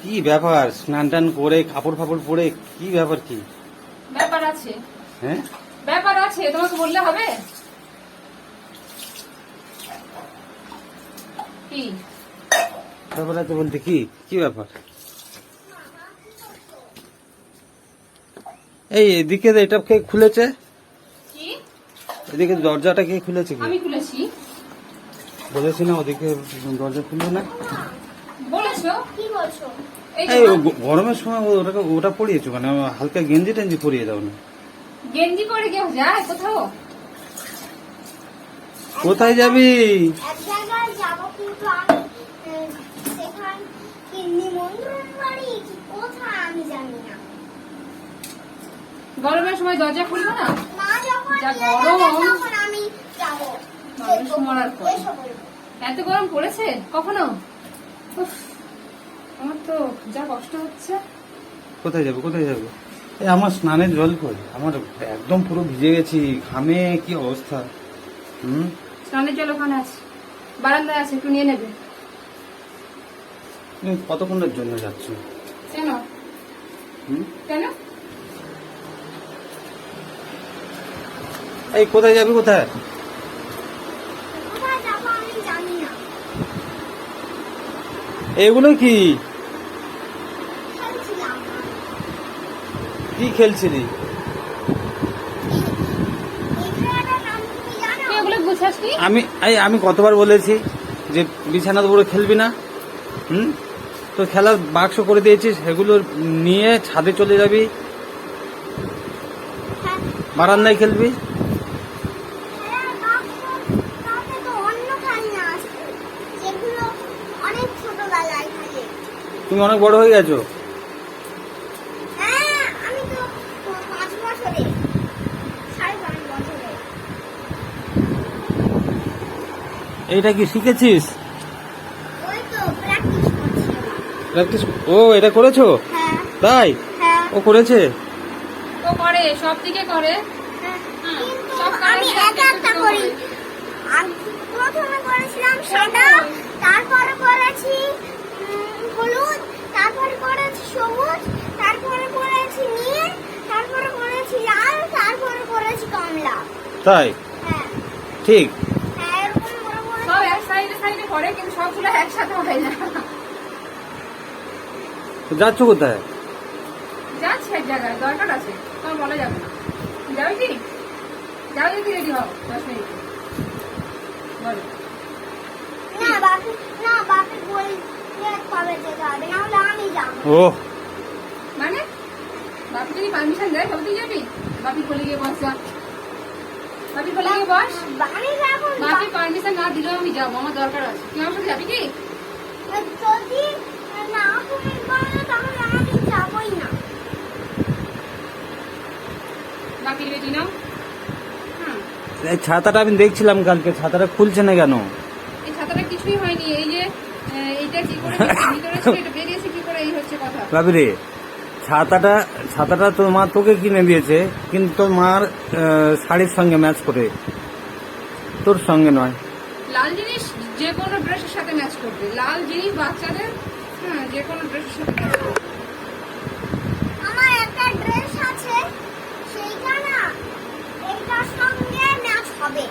কি ব্যাপার? স্নান টান করে কাপড় ফাপড় পরে কি ব্যাপার? কি ব্যাপার আছে? হ্যাঁ, ব্যাপার আছে, তোমাকে বললে হবে? কি ব্যাপার আছে বলতে কি কি ব্যাপার? এই এদিকে এটা কে খুলেছে? কি? এদিকে দরজাটা কে খুলেছে? কি আমি খুলেছি। বলেছি না ওদিকে দরজা খুলবে না? বলেছো? কি বলছো? এই এই যে গরমের সময় ওটা পরিয়েছো মানে হালকা গেঞ্জি টেঞ্জি পরিয়ে দাও না। গেঞ্জি পরে কেউ যায় কোথাও? কোথায় যাবি? এক জায়গায় যাবো কিন্তু আমি সেখান কি নিমন্ত্রণ বাড়ি কি কোথায় আমি জানি না। গরমের সময় দরজা খুলবে না? মা যখন যা নিয়ে গরম। যাবে তখন আমি যাবো। মানুষ মরার পর। এসো বলবো। এত গরম পড়েছে কখনো? উফ, আমার তো যা কষ্ট হচ্ছে। কোথায় যাবে? কোথায় যাবে? এই আমার স্নানের জল কই? আমার একদম পুরো ভিজে গেছি, ঘামে কি অবস্থা। স্নানের জল ওখানে আছে, বারান্দায় আছে, একটু নিয়ে নেবে। তুমি কতক্ষণের জন্য যাচ্ছ? কেন? হুম? কেন? এই কোথায় যাবি? কোথায়? কোথায় যাবো আমি জানি না। এগুলো কি খেলছিলাম। কি খেলছিলি? এই খেলাটার নাম তুমি জানো? তুই এগুলো গুছাসনি? আমি কতবার বলেছি যে বিছানার উপরে খেলবি না? তো খেলার বাক্স করে দিয়েছিস, সেগুলো নিয়ে ছাদে চলে যাবি, হ্যাঁ, বারান্দায় খেলবি। খেলার বাক্স তাতে তো অন্য খেলনা আছে যেগুলো অনেক ছোটবেলায় খেলে। তুমি অনেক বড় হয়ে গেছো। হ্যাঁ, আমি তো 5 বছরে 5.5 বছরে। এইটা কি শিখেছিস? ওই তো প্র্যাকটিস করছিলাম। প্র্যাকটিস? ও, এটা করেছো? হ্যাঁ তাই? হ্যাঁ ও করেছে? ও করে, সব দিকে করে। হ্যাঁ, হ্যাঁ, কিন্তু সব কাজ আমি একটু একা একটা একটু করি। করে। আমি প্রথমে করেছিলাম সাদা, তারপরে করেছি হলুদ, তারপরে করেছি সবুজ, তারপরে করেছি নীল, তারপরে করেছি লাল, তারপরে করেছি কমলা। তাই? হ্যাঁ ঠিক। হ্যাঁ, এরকম বড় বড় সব এক সাইডে সাইডে করে, কিন্তু সবগুলো একসাথে হয় না। তো যাচ্ছ কোথায়? যাচ্ছে এক জায়গায়, দরকার আছে, তোমার বলা যাবে না। যাবে কি? যাও যদি রেডি হও 10 মিনিট। বলো। না বাপি বললে কবে যেতে হবে, না হলে আমি যাবো। ও, মানে বাপি যদি পারমিশন দেয় তবে তুই যাবি? বাপি বলে গিয়ে বস, যা। বাপি বলে গিয়ে বস। আমি যাবো না। বাপি পারমিশন না দিলেও আমি যাবো, আমার দরকার আছে। তুই আমার সাথে যাবি কি? যদি না তুমি বলো তাহলে আমি যাবোই না। বাপি রেডি নাও। হ্যাঁ, এই ছাতাটা আমি দেখছিলাম কালকে, ছাতাটা খুলছে না কেন? এই ছাতাটা কিছুই হয়নি। এই যে এইটা কি করে ভিতরে ছিল, এটা বেরিয়েছে কি করে, এই হচ্ছে কথা। ভাবি রে, ছাতাটা তোর মা তোকে কিনে দিয়েছে, কিন্তু তোর মার শাড়ির সঙ্গে ম্যাচ করে, তোর সঙ্গে নয়। লাল জিনিস যে কোনো ড্রেসের সাথে ম্যাচ করবে। লাল জিনিস বাচ্চাদের যে কোনো ড্রেসের সাথে ম্যাচ করবে। আমার একটা ড্রেস আছে, সেইটা না এইটার সঙ্গে ম্যাচ হবে।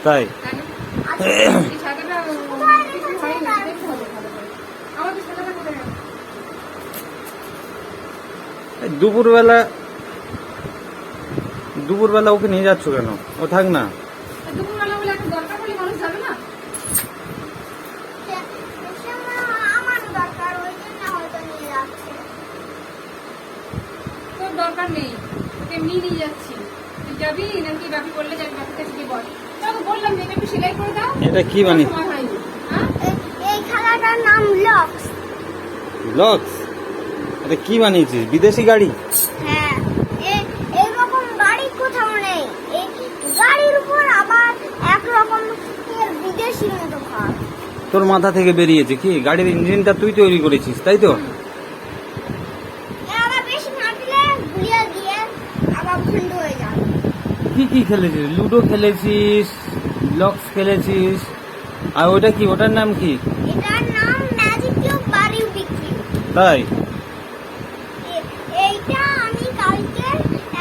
তাই? তাই না? আচ্ছা, এই ছাতাটা কিছু হয়নি, দেখতে হবে ভালো করে। আমাদের ছাতাটা কোথায় গেল? এই দুপুরবেলা ওকে নিয়ে যাচ্ছ কেন? ও থাক না। দুপুরবেলা বলে একটা দরকার হলে মানুষ যাবে না? আমারও দরকার, ওই জন্য হয়তো নিয়ে যাচ্ছে। তোর দরকার নেই, তোকে এমনি নিয়ে যাচ্ছি। তুই যাবি নাকি বাপি বললে যাবি? বাপির কাছে গিয়ে বল। তোকে বললাম যে এটা একটু সেলাই করে দাও। এটা কি বানিয়ে? সময় হয়নি। হ্যাঁ, এই খেলাটার নাম লক্স। ব্লকস? এটা কি বানিয়েছিস? বিদেশি গাড়ি? হ্যাঁ, এইরকম গাড়ি কোথাও নেই। এই গাড়ির উপর আবার একরকম বিদেশি মতো ভাব। তোর মাথা থেকে বেরিয়েছে কি? গাড়ির ইঞ্জিনটা তুই তৈরি করেছিস, তাই তো? আবার বেশি নাচলে গুলিয়ে দিয়ে আবার ভণ্ড হয়ে যাবে। কি কি খেলেছিস? লুডো খেলেছিস, ব্লকস খেলেছিস, আর ওটা কি? ওটার নাম কি? এটার নাম ম্যাজিক কিউব বাড়ি বিক্রি। তাই এইটা আমি কালকে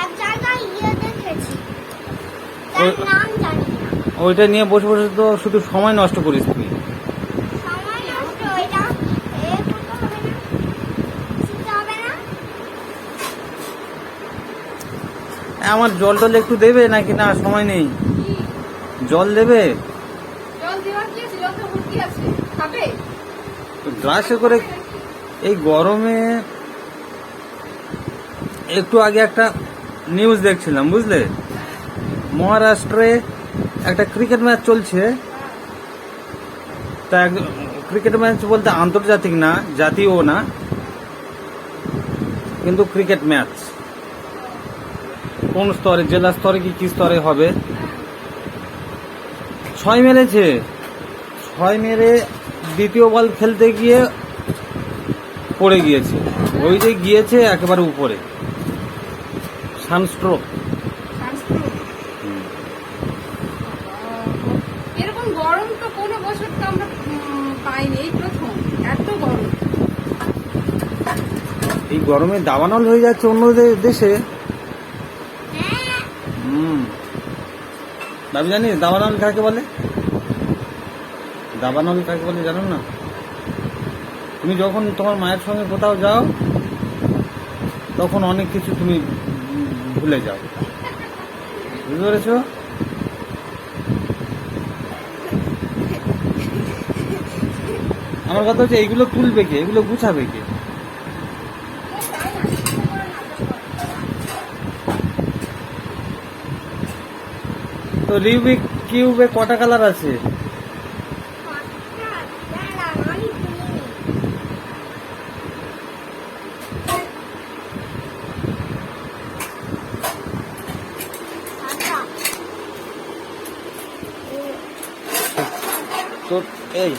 এক জায়গায় দেখেছি, তার ওই- নাম জানি না। ওইটা নিয়ে বসে বসে তো শুধু সময় নষ্ট করিস তুই। সময় নষ্ট, এটা করতে হবে না, শিখতে হবে না। আমার জল টল একটু দেবে নাকি? না সময় নেই। কি? জল দেবে? জল দেওয়ার কি আছে? জল তো ভর্তি আছে, খাবে? গ্লাসে করে এই গরমে। একটু আগে একটা নিউজ দেখছিলাম বুঝলে, মহারাষ্ট্রে একটা ক্রিকেট ম্যাচ চলছে। তা ক্রিকেট ম্যাচ বলতে আন্তর্জাতিক না, জাতীয় না, কিন্তু ক্রিকেট ম্যাচ কোন স্তরে, জেলা স্তরে কি স্তরে হবে, 6 মেরেছে। 6 মেরে দ্বিতীয় বল খেলতে গিয়ে পড়ে গিয়েছে। ওই যে গিয়েছে একেবারে উপরে, সানস্ট্রোক। Sunstroke? এরকম গরম তো কোনো বছর তো আমরা পাইনি, এই প্রথম এত গরম। এই গরমে দাবানল হয়ে যাচ্ছে অন্য দেশে। হ্যাঁ, ভাবি জানিস দাবানল কাকে বলে? দাবানল কাকে বলে জানো না? তুমি যখন তোমার মায়ের সঙ্গে কোথাও যাও তখন অনেক কিছু তুমি ভুলে যাও, বুঝতে পেরেছ? আমার কথা হচ্ছে এইগুলো তুলবে কে, এগুলো গুছাবে কে? তো রিউবিক কিউবে কটা কালার আছে? দাঁড়া, আমি ভুলিনি। আচ্ছা, তোর এই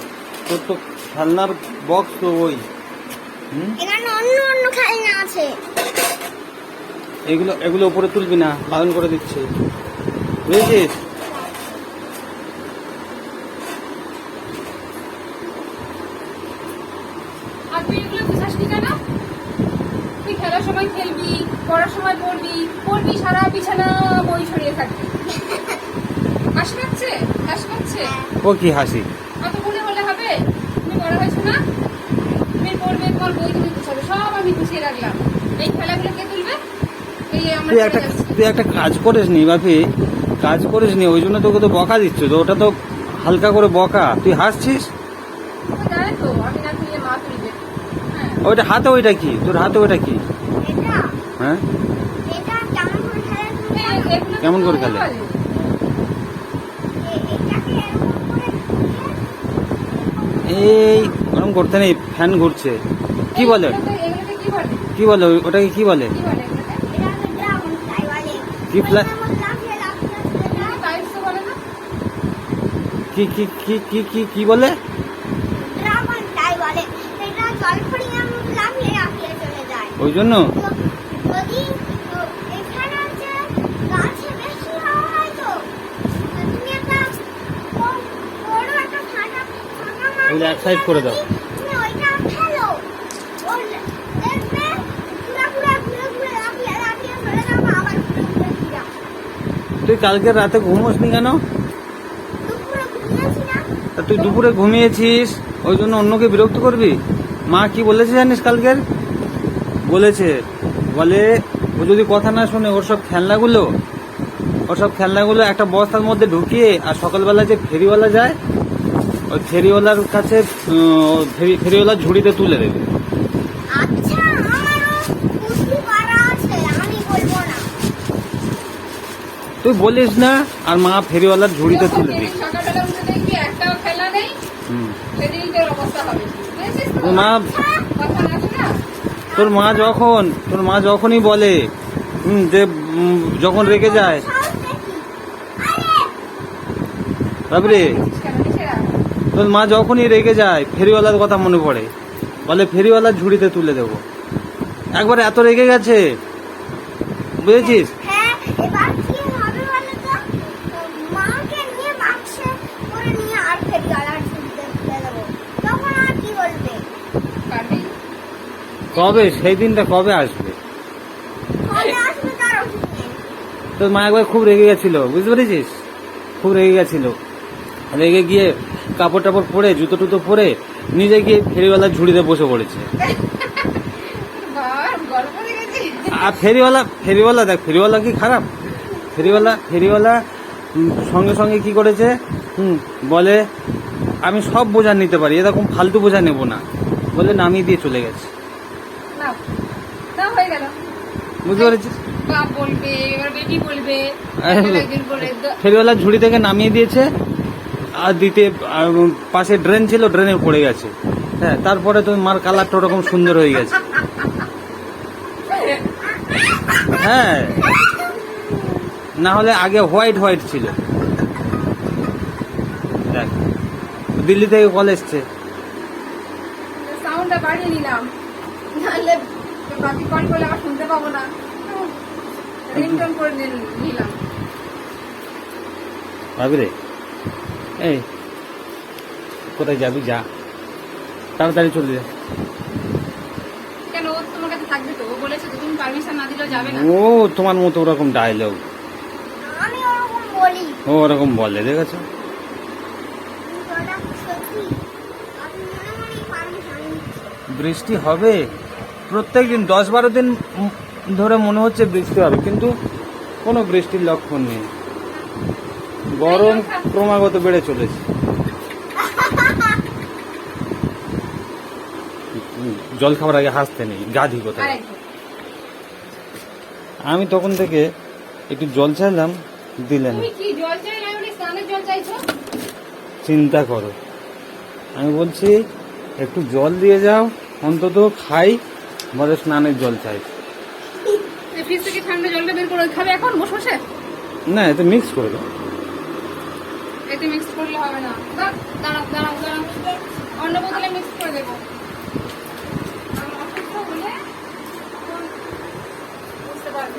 তোর তো খেলনার বক্স তো ওই এখানে অন্য অন্য খেলনা আছে। এগুলো এগুলো উপরে তুলবি না, বারণ করে দিচ্ছে, বুঝেছিস? আর তুই এগুলো বুঝাসনি কেন? তুই খেলার সময় খেলবি, পড়ার সময় পড়বি, পড়বি সারা বিছানা বই ছড়িয়ে থাকবি। হাসি পাচ্ছে? হাসি পাচ্ছে? ও কি হাসি? অত বলে হলে হবে? তুমি বড় হয়েছো না? তুমি পড়বে, তোমার বই তুমি গুছাবে, সব আমি গুছিয়ে রাখলাম। এই খেলাগুলো কে তুলবে? এই আমরা তুই চলে একটা যাচ্ছি। তুই একটা কাজ করিস নি বাপি, কাজ করিস নি, ওই জন্য তোকে তো বকা দিচ্ছ। তো ওটা তো হালকা করে বকা, তুই হাসছিস। ও জানে তো আমি না তুলে মা তুলবে। হ্যাঁ, ওইটা হাতে, ওইটা কি তোর হাতে, ওইটা কি? এটা হ্যাঁ, এটা কেমন করে খেলে তুমি এই- জানো? এগুলো তো কেমন করে তুমি খেলে? বলে। এটাকে এরকম করে এই ওরকম করতে নেই, ফ্যান ঘুরছে। কি বলে? এগুলোকে কি বলে? কি বলে ওটাকে কি বলে? কি বলে এগুলোকে? এটাকে ড্রাগন ফ্লাই বলে। কি fly? ওইটার মধ্যে লাফিয়ে লাফিয়ে চলে যায়। টাইলস তো বলে না? কি কি কি কি কি কি বলে? ড্রাগন ফ্লাই বলে। এটা জলফড়িংয়ের মধ্যে লাফিয়ে লাফিয়ে চলে যায়। ওই জন্য তো যদি এখানে হচ্ছে গাছে বেশি হাওয়া হয় তো তুমি একটা বড় একটা ফাটা ওগুলো এক সাইড করে দাও। তুমি ওইটা ফেলো, ওর দেখবে পুরা ঘুরে ঘুরে লাফিয়ে লাফিয়ে চলে যাবো, আবার ঘুরে ঘুরে ফিরে আসবে। তুই কালকে রাতে ঘুমোসনি কেন? দুপুরে ঘুমিয়েছি না? তা তুই দুপুরে ঘুমিয়েছিস, ওই জন্য অন্যকে বিরক্ত করবি? মা কি বলেছে জানিস কালকের? বলেছে, বলে ও যদি কথা না শুনে ওর সব খেলনাগুলো একটা বস্তার মধ্যে ঢুকিয়ে, আর সকালবেলা যে ফেরিওয়ালা যায় ওই ফেরিওয়ালার কাছে ফেরিওয়ালার ঝুড়িতে তুলে দেবে। আচ্ছা, আমারও বুদ্ধি করা আছে, আমি বলবো না। তুই বলিস না, আর মা ফেরিওয়ালার ঝুড়িতে তুলে সেদিন দিবে। সকালবেলা উঠে দেখবি একটাও খেলা নেই, হুম। সেদিন তোর অবস্থা হবে। বুঝেছিস তো? তোর মা কথা আছে না? তোর মা যখনই বলে যে যখন রেগে যায়, সাহস দেখি। আরে বাবরে, কেন লিখে রাখ? তোর মা যখনই রেগে যায় ফেরিওয়ালার কথা মনে পড়ে, বলে ফেরিওয়ালার ঝুড়িতে তুলে দেবো। একবার এত রেগে গেছে, বুঝেছিস? হ্যাঁ, এবার কি হবে বলো তো? মাকে নিয়ে বাক্সে করে নিয়ে আর ফেরিওয়ালার ঝুড়িতে ফেলে দেবো। তখন আর কি বলবে? কাটবি? কবে সেই দিনটা কবে আসবে? কবে আসবে তার ওষুধ নেই। তোর মা একবার খুব রেগে গেছিল, বুঝতে পেরেছিস? খুব রেগে গেছিল, রেগে গিয়ে কাপড় টাপড় পরে জুতো টুতো পরে নিজে গিয়ে ফেরিওয়ালার ঝুড়িতে বসে পড়েছে। বাবা গল্প দেখেছি। আর ফেরিওয়ালা দেখ, ফেরিওয়ালা কি খারাপ? ফেরিওয়ালা সঙ্গে সঙ্গে কি করেছে, বলে আমি সব বোঝা নিতে পারি, এরকম ফালতু বোঝা নেব না, বলে নামিয়ে দিয়ে চলে গেছে। নাও নাও হয়ে গেল। বুঝতে পেরেছিস? বাপ বলবে, এবার বেটি বলবে, একদিন করে ফেরিওয়ালা ঝুড়ি থেকে নামিয়ে দিয়েছে, আর পাশে ড্রেন ছিল, ড্রেনে পড়ে গেছে। হ্যাঁ, তারপরে তো মার কালারটা ওরকম সুন্দর হয়ে গেছে। হ্যাঁ, না হলে আগে হোয়াইট হোয়াইট ছিল। দেখ, দিল্লি থেকে কল এসছে। সাউন্ডটা বাড়িয়ে নিলাম, নাহলে বাকি কল করলে আবার শুনতে পাবো না। রিংটোন করে নিলাম। ভাবি রে, এই কোথায় যাবি? যা, তাড়াতাড়ি চলে যা। কেন ও তোমার কাছে থাকবে তো? ও বলেছে তো তুমি পারমিশন না দিলেও যাবে না। ও তোমার মতো ওরকম ডায়লগ আমি ওরকম বলি। ও ওরকম বলে, দেখেছো? কিন্তু ওটা সত্যি। আপনি মনে মনেই পারমিশন নিচ্ছেন। বৃষ্টি হবে প্রত্যেকদিন, 10-12 দিন ধরে মনে হচ্ছে বৃষ্টি হবে, কিন্তু কোনো বৃষ্টির লক্ষণ নেই। গরম ক্রমাগত বেড়ে চলেছে। জল খাবার আগে হাসতে নেই, গাধি কোথায়। আরেকবার। আমি তখন থেকে একটু জল চাইলাম, দিলেন। তুমি কি জল চাই না বলে স্নানের জল চাইছো? চিন্তা করো, আমি বলছি একটু জল দিয়ে যাও, অন্তত খাই, বলে স্নানের জল চাই। ফ্রিজ থেকে ঠান্ডা জলটা বের করে খাবে এখন বসে বসে? না, এতে মিক্স করে দাও। এতে মিক্স করলে হবে না। দাঁড়াও দাঁড়াও দাঁড়াও, অন্য বোতলে মিক্স করে দেবো। আমি অসুস্থ হলে তখন বুঝতে পারবে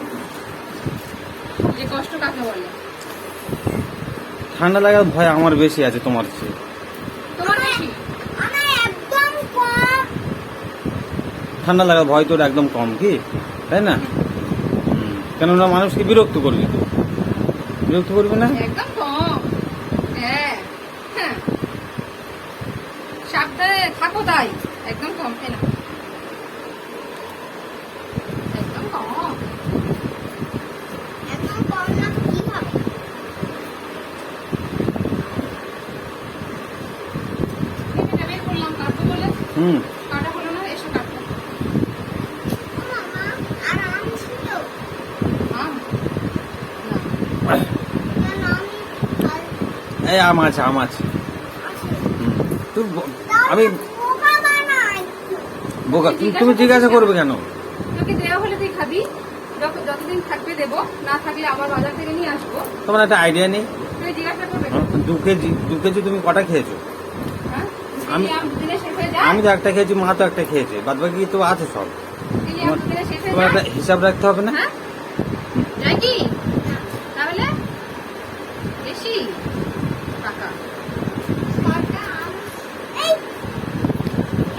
যে কষ্ট কাকে বলে। ঠান্ডা লাগার ভয় আমার বেশি আছে তোমার চেয়ে। তোমার বেশি? আমার একদম কম। ঠান্ডা লাগার ভয় তোর একদম কম, কি তাই না? কেননা মানুষকে বিরক্ত করবি তো, বিরক্ত করবি না? একদম কম। হ্যাঁ হ্যাঁ, সাবধানে থাকো তাই। একদম কম, তাই না? একদম কম। একদম কম না তো কি হবে? এটা বের করলাম কাটবো বলে, কাটা হলো না। এসে কাটবো। ও মামা, আর আম ছিল? আম না, না, আমি এই আম আছে, আম আছে। আছে। তুই আমি পোকা বানাই। বোকা, তুমি জিজ্ঞাসা করবে কেন? তোকে দেওয়া হলে তুই খাবি, যতদিন থাকবে দেবো, না থাকলে আবার বাজার থেকে নিয়ে আসবো। তোমার একটা আইডিয়া নেই? তুই জিজ্ঞাসা করবে। 2 কেজি তুমি কটা খেয়েছো? হ্যাঁ, আমি- আম দুদিনে শেষ হয়ে যায়। আমি তো একটা খেয়েছি, মা তো একটা খেয়েছে, বাদ বাকি তো আছে সব। চিনি আম দুদিনে শেষ হয়ে তোমার একটা যায়। হিসাব রাখতে হবে না? হ্যাঁ, যায় কি? তাহলে বেশি টাকা। ছটা আম। এই,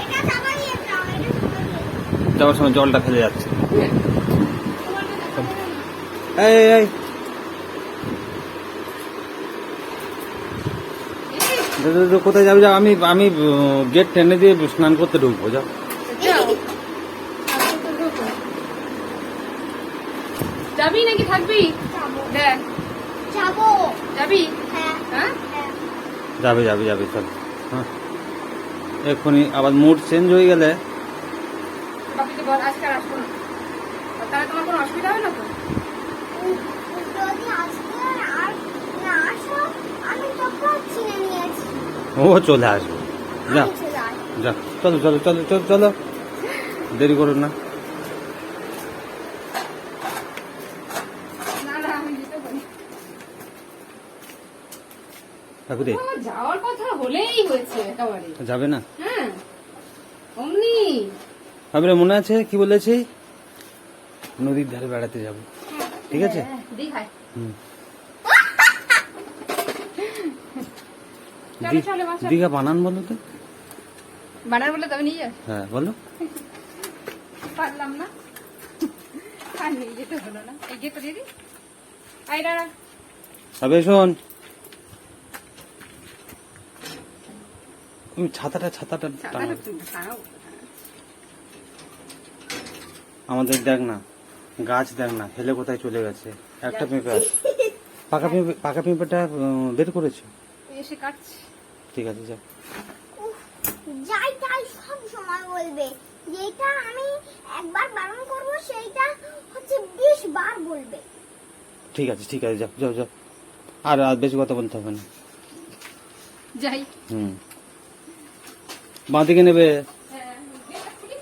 এটা চাবাইয়ে দাও, এটা চাবাইয়ে। যাওয়ার সময় জলটা ফেলে যাচ্ছে। তোমারটা দেখা যাবে না। এই বেশি? কোথায় যাবি? যাও, আমি গেট টেনে দিয়ে স্নান করতে ঢুকবো। যাও। যাও। আজকে তো ঢোকো। যাবি নাকি থাকবি? যাবো। দেখ, যাবো। যাবি? হ্যাঁ, হ্যাঁ, হ্যাঁ। যাবে চল। হ্যাঁ, এক্ষুনি আবার মুড চেঞ্জ হয়ে গেলে বাপিকে বল আজকে আর আসবো না। তাহলে তোমার কোনো অসুবিধা হবে না তো? যদি আজকে আর না আসো, আমি তখন চিনে নিয়েছি। ও চলে আসবে। যা আমি চলে আসবো। যা, চলো, দেরি করো না। না না, আমি যেতে পারি। ঠাকুরে ও, যাওয়ার কথা হলেই হয়েছে একেবারে। যাবে না? হ্যাঁ, অমনি। ঠাকুরে মনে আছে কি বলেছি? নদীর ধারে বেড়াতে যাবো, ঠিক আছে? হ্যাঁ, দীঘায়। হুম। চলো চলো বাচ্চা। দীঘা বানান বলো তো। বানার বলে তবে নিয়ে যাস। হ্যাঁ বলো। পারলাম না, আর নিয়ে যেতে হলো না। এই গেটটা দিদি, আইরা তবে শোন, তুমি ছাতাটা চাঁদাটা টাঙাও। তুমি খাও। আমাদের দেখ না, গাছ দেখ না, ফেলে কোথায় চলে গেছে। একটা পেঁপে আছে, পাকা পেঁপেটা বের করেছো? এসে কাটছি। ঠিক আছে, যাও। উফ, যাই তাই সব সময় বলবে, যেটা আমি একবার বারণ করব সেইটা হচ্ছে 20 বার বলবে। ঠিক আছে, ঠিক আছে, যাও যাও যাও। আর আর বেশি কথা বলতে হবে না। যাই। বাঁ দিকে নেবে। হ্যাঁ, গেটটা খুলি।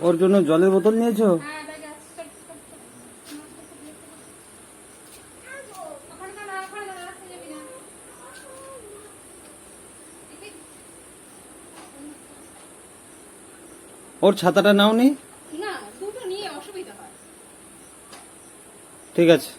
ওর জন্য জলের বোতল নিয়েছো? হ্যাঁ, ব্যাগে আছে। চল, চল, চল। ওখানে দাঁড়া, ওখানে দাঁড়া, রাস্তায় যাবি না। ওর ছাতাটা নাওনি? না, দুটো নিয়ে অসুবিধা হয়। ঠিক আছে।